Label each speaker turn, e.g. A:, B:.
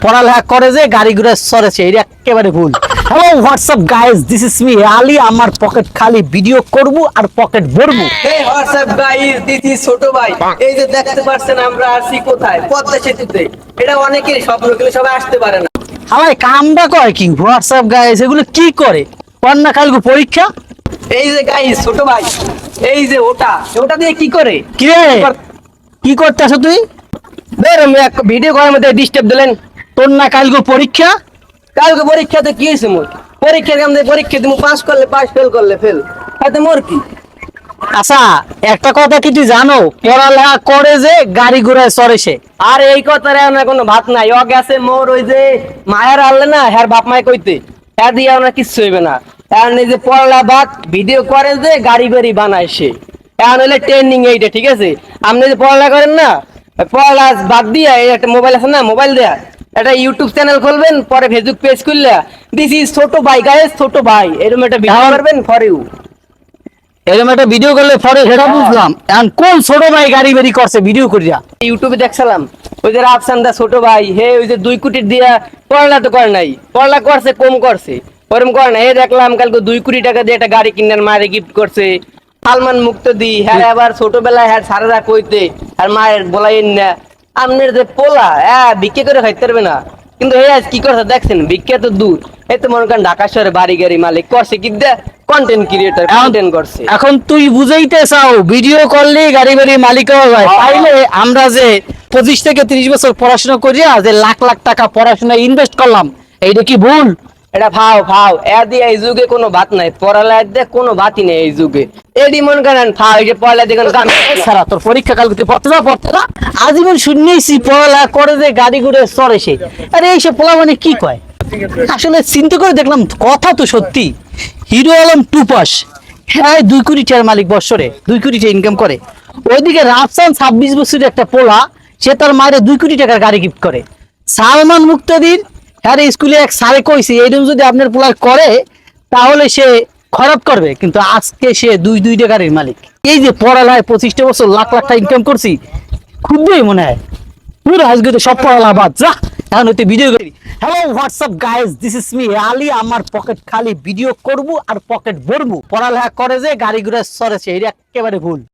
A: পড়ালেখা করে যে গাড়ি ঘোড়া চড়েছে, এটা একেবারে ভুল। Hello WhatsApp guys, this is me Ali. আমার পকেট খালি, ভিডিও করব আর পকেট ভরবো।
B: Hey, what's up guys? This is ছোট ভাই। এই যে দেখতে পাচ্ছেন আমরা আছি কোথায়? পদ্মা সেতুতে। এটা অনেকেরই স্বপ্ন, কিন্তু সবাই আসতে পারে না।
A: আমার কামটা কয় কি? হোয়াটসঅ্যাপ গাইস এগুলো কি করে? পড়না কালকে পরীক্ষা।
B: এই যে গাইস ছোট ভাই, এই যে ওটা দিয়ে কি করে?
A: কি রে, কি করতেছ তুই?
B: বের আমি এক ভিডিও করার মধ্যে ডিস্টার্ব দিলেন।
A: তোর না কালকে পরীক্ষা?
B: কালকে পরীক্ষাতে কি হয়েছে মোর? পরীক্ষার কাম দিয়ে পরীক্ষা দিমু, পাস করলে পাস, ফেল করলে ফেল। তাতে মোর কি?
A: আচ্ছা, একটা কথা কি তুই জানো? পড়ালেখা করে যে গাড়ি ঘোড়ায় চড়েছে।
B: আর এই কথার এখন কোনো ভাত নাই। ও গেছে মোর ওই যে মায়ের আনলে না, হ্যার বাপ মায় কইতে, হ্যাঁ দিয়ে আমরা কিচ্ছু হইবে না। এখন এই যে পড়লা বাদ ভিডিও করে যে গাড়ি বাড়ি বানায় সে, এখন হইলে ট্রেনিং এইটা, ঠিক আছে? আপনি যে পড়ালেখা করেন না, পড়ালা বাদ দিয়ে এই একটা মোবাইল আছে না, মোবাইল দেয়া একটা ইউটিউব চ্যানেল খুলবেন, পরে ফেসবুক পেজ খুললে দিস ইজ ছোট ভাই গাইস, ছোট ভাই এরকম একটা ভিডিও করবেন ফর ইউ।
A: এরকম একটা ভিডিও করলে পরে সেটা বুঝলাম। এখন কোন ছোট ভাই গাড়ি বেরি করছে ভিডিও করিয়া?
B: ইউটিউবে দেখছিলাম ওই যে রাফসান দা ছোট ভাই, হে ওই যে 2 কোটি দিয়া পড়লা তো করে নাই, পড়লা করছে কম করছে, ওরম করে না। হে দেখলাম কালকে 2 কোটি টাকা দিয়ে একটা গাড়ি কিনার মায়ের গিফট করছে। সালমান মুক্তদি হ্যাঁ আবার ছোটবেলায় হ্যাঁ সারারা কইতে আর মায়ের বলাইন না আমনের যে পোলা ভিক্ষে করে খাইতে পারবে না, কিন্তু হে আজ কি করছে দেখছেন? ভিক্ষা তো দূর, এই তো মনে করেন ঢাকা শহরে বাড়ি গাড়ি মালিক করছে কি দে, কন্টেন্ট ক্রিয়েটর কন্টেন্ট করছে।
A: এখন তুই বুঝাইতে চাও ভিডিও করলে গাড়ি বাড়ি মালিক হওয়া যায়? তাইলে আমরা যে 25 থেকে 30 বছর পড়াশোনা করিয়া যে লাখ লাখ টাকা পড়াশোনা ইনভেস্ট করলাম, এইটা কি ভুল?
B: এটা ফাও ফাও, দিয়ে এই যুগে কোনো ভাত নাই, পড়ালেখা দিয়ে কোনো ভাতই নেই এই যুগে। এডি মন করেন ফাও, এই যে পড়ালেখা দিয়ে কোনো কাম
A: সারা তোর পরীক্ষা কালকে তুই পড়তে না আজীবন শুনেছি পড়ালেখা করে যে গাড়ি ঘুরে চড়ে সে। আরে এইসব পোলা মানে কি কয়? আসলে চিন্তা করে দেখলাম কথা তো সত্যি। হিরো আলম 2 পাস, হ্যাঁ 2 কোটি টাকার মালিক, বছরে 2 কোটি টাকা ইনকাম করে। ওইদিকে রাফসান 26 বছরের একটা পোলা, সে তার মায়ের 2 কোটি টাকার গাড়ি গিফট করে। সালমান মুক্তাদির হ্যাঁ স্কুলে এক স্যারে কইছে এইরকম যদি আপনার পোলা করে তাহলে সে খারাপ করবে, কিন্তু আজকে সে 2 টাকার মালিক। এই যে পড়ালেখায় 25টা বছর লাখ লাখ টাকা ইনকাম করছি, খুবই মনে হয় পুরো আজকে তো সব পড়ালেখা বাদ যা। এখন হইতে ভিডিও করি। Hello WhatsApp guys, this is me Ali. আমার পকেট খালি, ভিডিও করব আর পকেট ভরবো। পড়ালেখা করে যে গাড়ি ঘোড়া চড়েছে, এটা একেবারে ভুল।